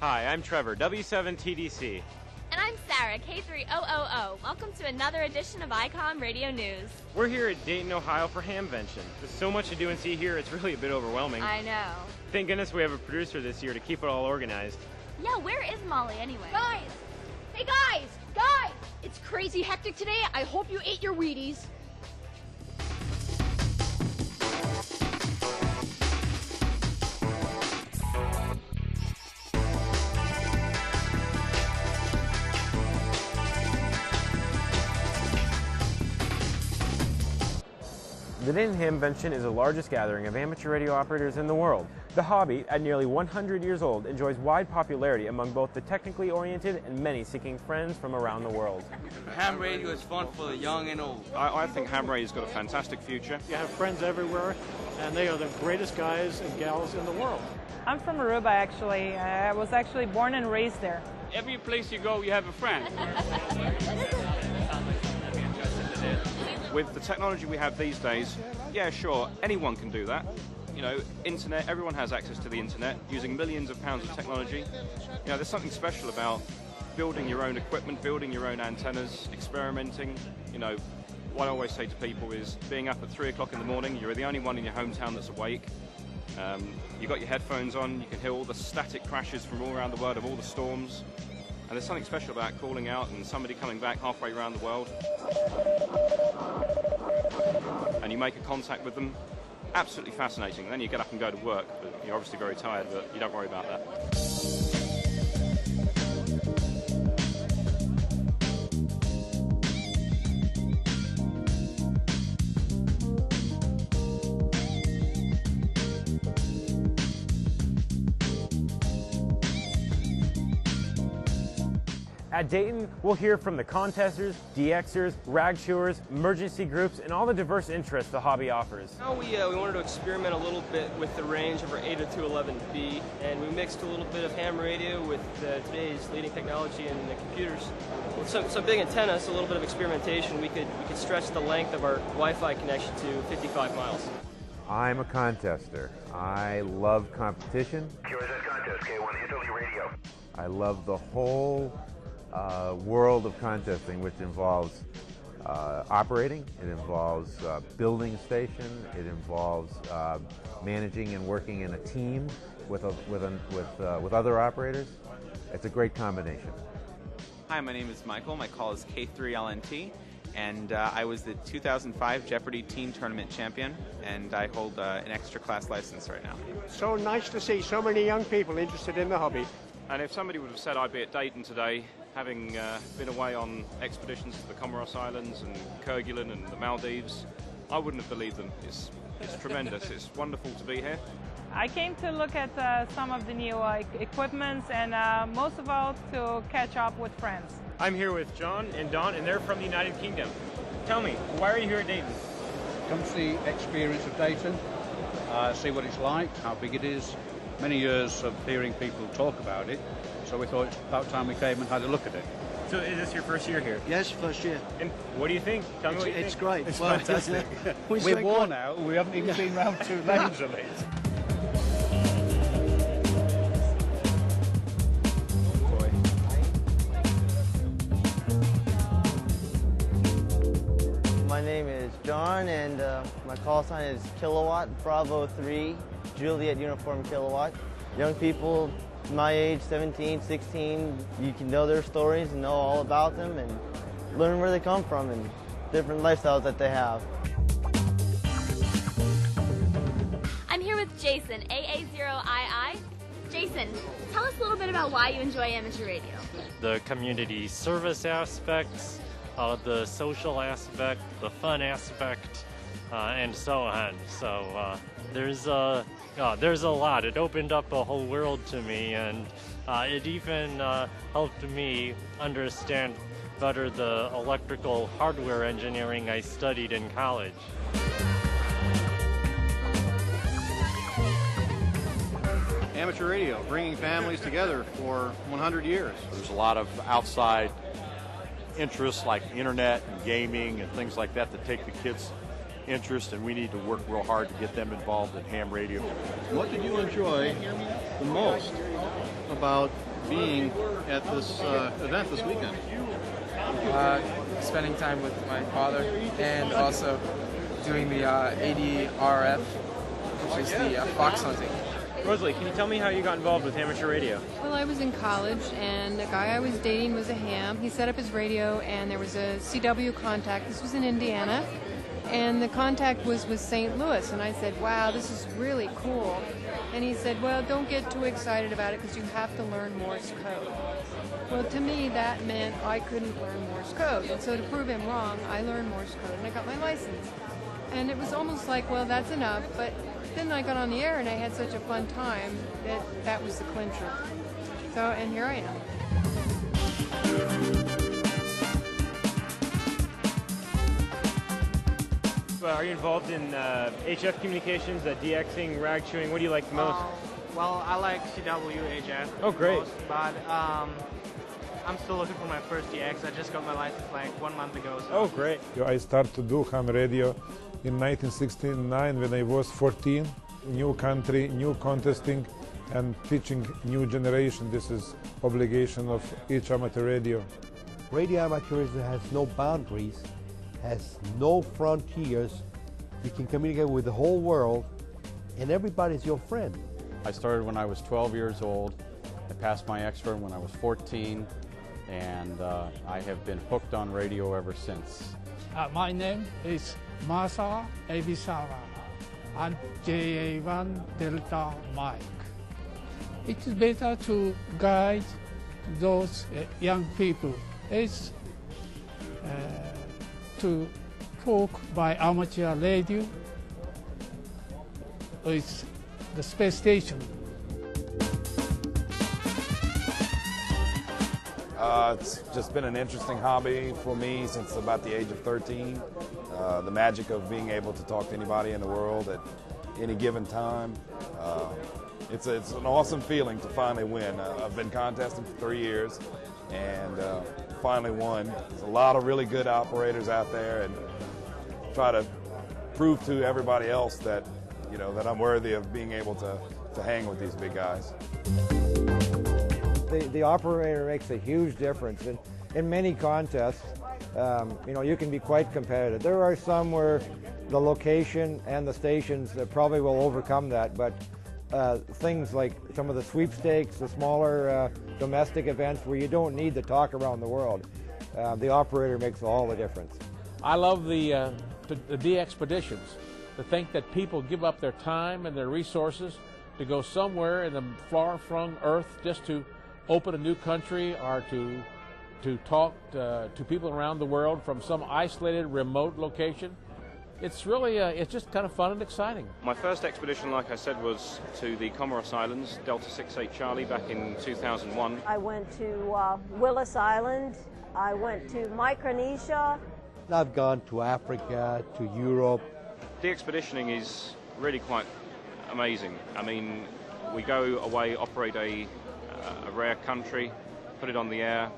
Hi, I'm Trevor, W7TDC. And I'm Sarah, K3000. Welcome to another edition of ICOM Radio News. We're here at Dayton, Ohio for Hamvention. There's so much to do and see here, it's really a bit overwhelming. I know. Thank goodness we have a producer this year to keep it all organized. Yeah, where is Molly anyway? Guys! Hey guys! It's crazy hectic today. I hope you ate your Wheaties. The Dayton Hamvention is the largest gathering of amateur radio operators in the world. The hobby, at nearly 100 years old, enjoys wide popularity among both the technically oriented and many seeking friends from around the world. Ham radio is fun for the young and old. I think ham radio's got a fantastic future. You have friends everywhere, and they are the greatest guys and gals in the world. I'm from Aruba, actually. I was actually born and raised there. Every place you go, you have a friend. With the technology we have these days, yeah, sure, anyone can do that. You know, internet, everyone has access to the internet, using millions of pounds of technology. You know, there's something special about building your own equipment, building your own antennas, experimenting. You know, what I always say to people is being up at 3 o'clock in the morning, you're the only one in your hometown that's awake. You've got your headphones on, you can hear all the static crashes from all around the world of all the storms. And there's something special about calling out and somebody coming back halfway around the world. And you make a contact with them. Absolutely fascinating. Then you get up and go to work, but you're obviously very tired, but you don't worry about that. At Dayton, we'll hear from the contesters, DXers, rag chewers, emergency groups, and all the diverse interests the hobby offers. Now we wanted to experiment a little bit with the range of our 802.11b, and we mixed a little bit of ham radio with today's leading technology in the computers. With some big antennas, a little bit of experimentation, we could stretch the length of our Wi-Fi connection to 55 miles. I'm a contester. I love competition. QRZ contest, K1 Italy Radio. I love the whole world of contesting, which involves operating, it involves building a station, it involves managing and working in a team with other operators. It's a great combination. Hi, my name is Michael. My call is K3LNT, and I was the 2005 Jeopardy Teen Tournament champion, and I hold an extra class license right now. So nice to see so many young people interested in the hobby. And if somebody would have said I'd be at Dayton today, having been away on expeditions to the Comoros Islands and Kerguelen and the Maldives, I wouldn't have believed them. It's tremendous. It's wonderful to be here. I came to look at some of the new equipments and most of all to catch up with friends. I'm here with John and Don, and they're from the United Kingdom. Tell me, why are you here at Dayton? Come see the experience of Dayton, see what it's like, how big it is. Many years of hearing people talk about it, so we thought it's about time we came and had a look at it. So is this your first year here? Yes, first year. And what do you think? Tell me what you think. It's great. It's well, fantastic. We're worn out, we haven't even been round 2 lanes of it. My name is John, and my call sign is Kilowatt Bravo 3 Juliet Uniform Kilowatt. Young people my age, 17, 16, you can know their stories and know all about them and learn where they come from and different lifestyles that they have. I'm here with Jason, AA0II. Jason, tell us a little bit about why you enjoy amateur radio. The community service aspects, the social aspect, the fun aspect, and so on. So there's a lot. It opened up a whole world to me, and it even helped me understand better the electrical hardware engineering I studied in college. Amateur radio, bringing families together for 100 years. There's a lot of outside interests like internet and gaming and things like that that take the kids' interest, and we need to work real hard to get them involved in ham radio. What did you enjoy the most about being at this event this weekend? Spending time with my father and also doing the ADRF, which is the fox hunting. Rosalie, can you tell me how you got involved with amateur radio? Well, I was in college, and the guy I was dating was a ham. He set up his radio, and there was a CW contact. This was in Indiana, and the contact was with St. Louis. And I said, wow, this is really cool. And he said, well, don't get too excited about it because you have to learn Morse code. Well, to me, that meant I couldn't learn Morse code. And so to prove him wrong, I learned Morse code, and I got my license. And it was almost like, well, that's enough. But then I got on the air, and I had such a fun time that that was the clincher. So, and here I am. Are you involved in HF communications, DXing, rag chewing? What do you like the most? Well, I like CWHF. Oh, great. Most, but I'm still looking for my first DX. I just got my license like 1 month ago. So. Oh, great. I started to do ham radio in 1969 when I was 14. New country, new contesting, and teaching new generation. This is obligation of each amateur radio. Radio amateurism has no boundaries, has no frontiers. You can communicate with the whole world, and everybody's your friend. I started when I was 12 years old. I passed my extra when I was 14, and I have been hooked on radio ever since. My name is Masa Ebisawa. And JA1 Delta Mike. It is better to guide those young people. It's to talk by amateur radio. It's the space station. It's just been an interesting hobby for me since about the age of 13. The magic of being able to talk to anybody in the world at any given time. It's an awesome feeling to finally win. I've been contesting for 3 years and finally won. There's a lot of really good operators out there, and try to prove to everybody else that, you know, that I'm worthy of being able to hang with these big guys. The operator makes a huge difference. In many contests, you know, you can be quite competitive. There are some where the location and the stations probably will overcome that, but things like some of the sweepstakes, the smaller domestic events where you don't need to talk around the world, the operator makes all the difference. I love the DXpeditions, to think that people give up their time and their resources to go somewhere in the far-flung earth just to open a new country or to talk to people around the world from some isolated, remote location. It's really, it's just kind of fun and exciting. My first expedition, like I said, was to the Comoros Islands, Delta 68 Charlie, back in 2001. I went to Willis Island. I went to Micronesia. I've gone to Africa, to Europe. De-expeditioning is really quite amazing. I mean, we go away, operate a rare country, put it on the air,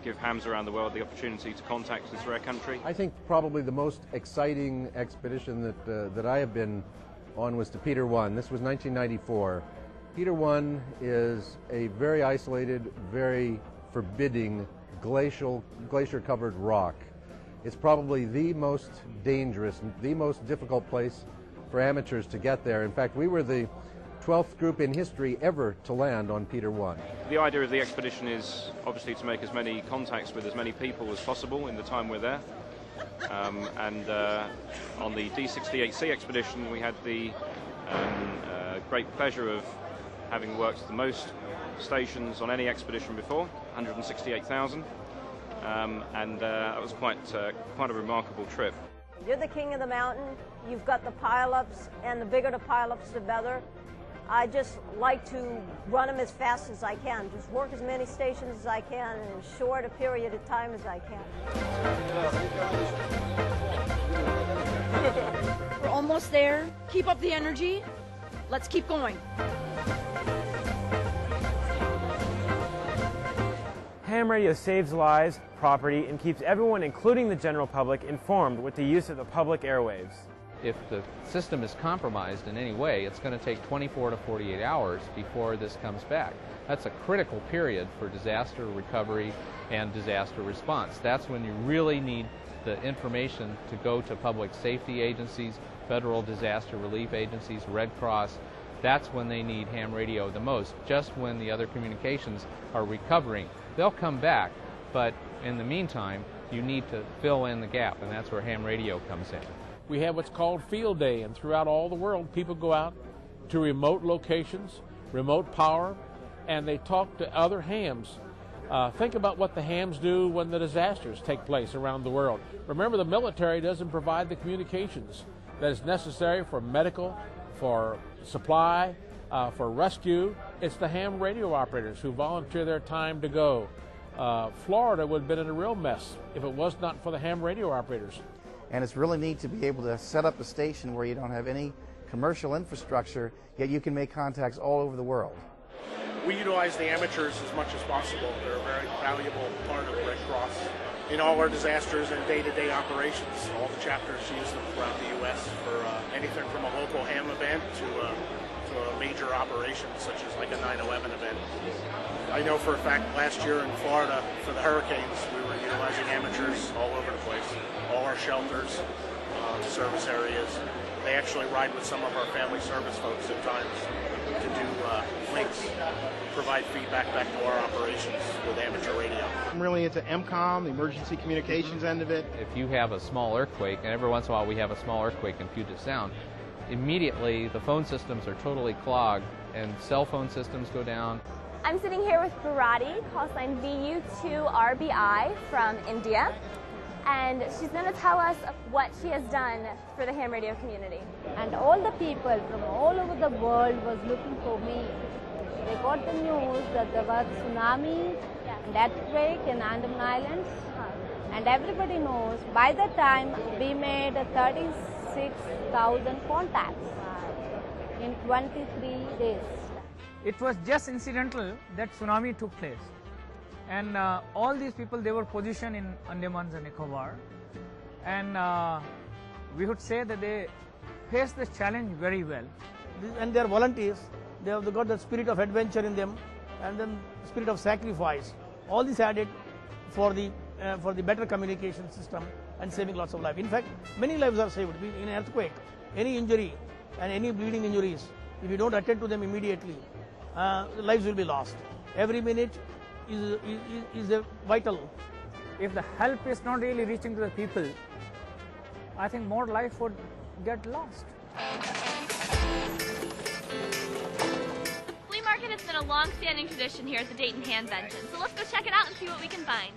give hams around the world the opportunity to contact this rare country. I think probably the most exciting expedition that I have been on was to Peter 1. This was 1994. Peter 1 is a very isolated, very forbidding glacier-covered rock. It's probably the most dangerous, the most difficult place for amateurs to get there. In fact, we were the 12th group in history ever to land on Peter 1. The idea of the expedition is obviously to make as many contacts with as many people as possible in the time we're there. And on the D68C expedition, we had the great pleasure of having worked the most stations on any expedition before, 168,000. And that was quite a remarkable trip. You're the king of the mountain. You've got the pile-ups, and the bigger the pile-ups, the better. I just like to run them as fast as I can. Just work as many stations as I can in as short a period of time as I can. We're almost there. Keep up the energy. Let's keep going. Ham radio saves lives, property, and keeps everyone, including the general public, informed with the use of the public airwaves. If the system is compromised in any way, it's going to take 24 to 48 hours before this comes back. That's a critical period for disaster recovery and disaster response. That's when you really need the information to go to public safety agencies, federal disaster relief agencies, Red Cross. That's when they need ham radio the most, just when the other communications are recovering. They'll come back, but in the meantime, you need to fill in the gap, and that's where ham radio comes in. We have what's called Field Day, and throughout all the world, people go out to remote locations, remote power, and they talk to other hams. Think about what the hams do when the disasters take place around the world. Remember, the military doesn't provide the communications that is necessary for medical, for supply, for rescue. It's the ham radio operators who volunteer their time to go. Florida would have been in a real mess if it was not for the ham radio operators. And it's really neat to be able to set up a station where you don't have any commercial infrastructure, yet you can make contacts all over the world. We utilize the amateurs as much as possible. They're a very valuable part of the Red Cross. In all our disasters and day-to-day operations, all the chapters use them throughout the U.S. for anything from a local ham event to a major operation, such as like a 9/11 event. I know for a fact last year in Florida for the hurricanes, we were utilizing amateurs all over the place. All our shelters, service areas. They actually ride with some of our family service folks at times to do links, provide feedback back to our operations with amateur radio. I'm really into ICOM, the emergency communications end of it. If you have a small earthquake, and every once in a while we have a small earthquake in Puget Sound, immediately the phone systems are totally clogged and cell phone systems go down. I'm sitting here with Bharati, call sign VU2RBI from India, and she's going to tell us what she has done for the ham radio community. And all the people from all over the world was looking for me. They got the news that there was tsunami and earthquake in Andaman Islands, and everybody knows by the time we made 36,000 contacts in 23 days. It was just incidental that tsunami took place, and all these people, they were positioned in Andaman and Nicobar, and we would say that they faced this challenge very well. And they are volunteers. They have got the spirit of adventure in them, and then spirit of sacrifice. All this added for the better communication system and saving lots of lives. In fact, many lives are saved in an earthquake. Any injury and any bleeding injuries, if you don't attend to them immediately, lives will be lost. Every minute is vital. If the help is not really reaching to the people, I think more life would get lost. Flea market has been a long-standing tradition here at the Dayton Hamvention, so let's go check it out and see what we can find.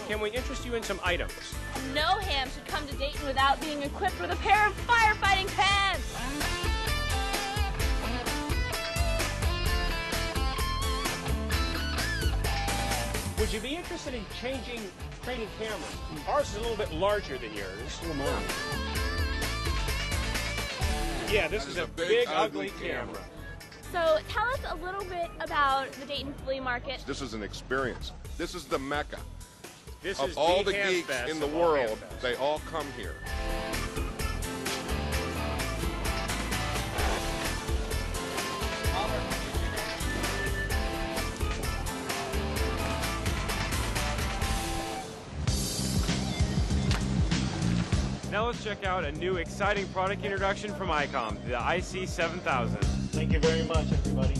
Can we interest you in some items? No ham should come to Dayton without being equipped with a pair of firefighting pants. Would you be interested in trading cameras? Ours is a little bit larger than yours. Yeah, this is a big, ugly camera. So tell us a little bit about the Dayton Flea Market. This is an experience. This is the Mecca. This of is all the the ham geeks fest in the of all world, ham fests. they all come here. Now let's check out a new exciting product introduction from ICOM, the IC7000. Thank you very much, everybody.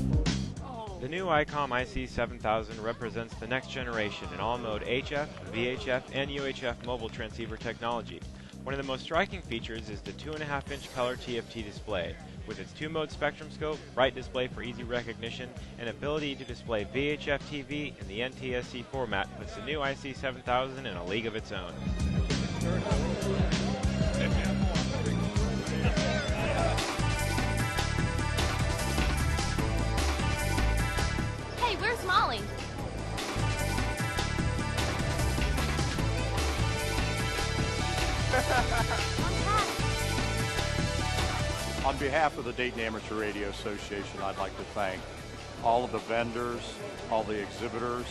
The new ICOM IC7000 represents the next generation in all-mode HF, VHF, and UHF mobile transceiver technology. One of the most striking features is the 2.5-inch color TFT display. With its 2-mode spectrum scope, bright display for easy recognition, and ability to display VHF TV in the NTSC format puts the new IC7000 in a league of its own. Hey, where's Molly? On behalf of the Dayton Amateur Radio Association, I'd like to thank all of the vendors, all the exhibitors,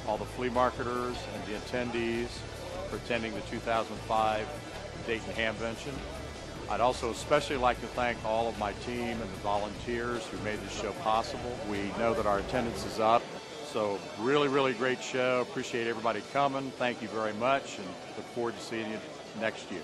all the flea marketers, and the attendees for attending the 2005 Dayton Hamvention. I'd also especially like to thank all of my team and the volunteers who made this show possible. We know that our attendance is up, so really, really great show. Appreciate everybody coming. Thank you very much, and look forward to seeing you next year.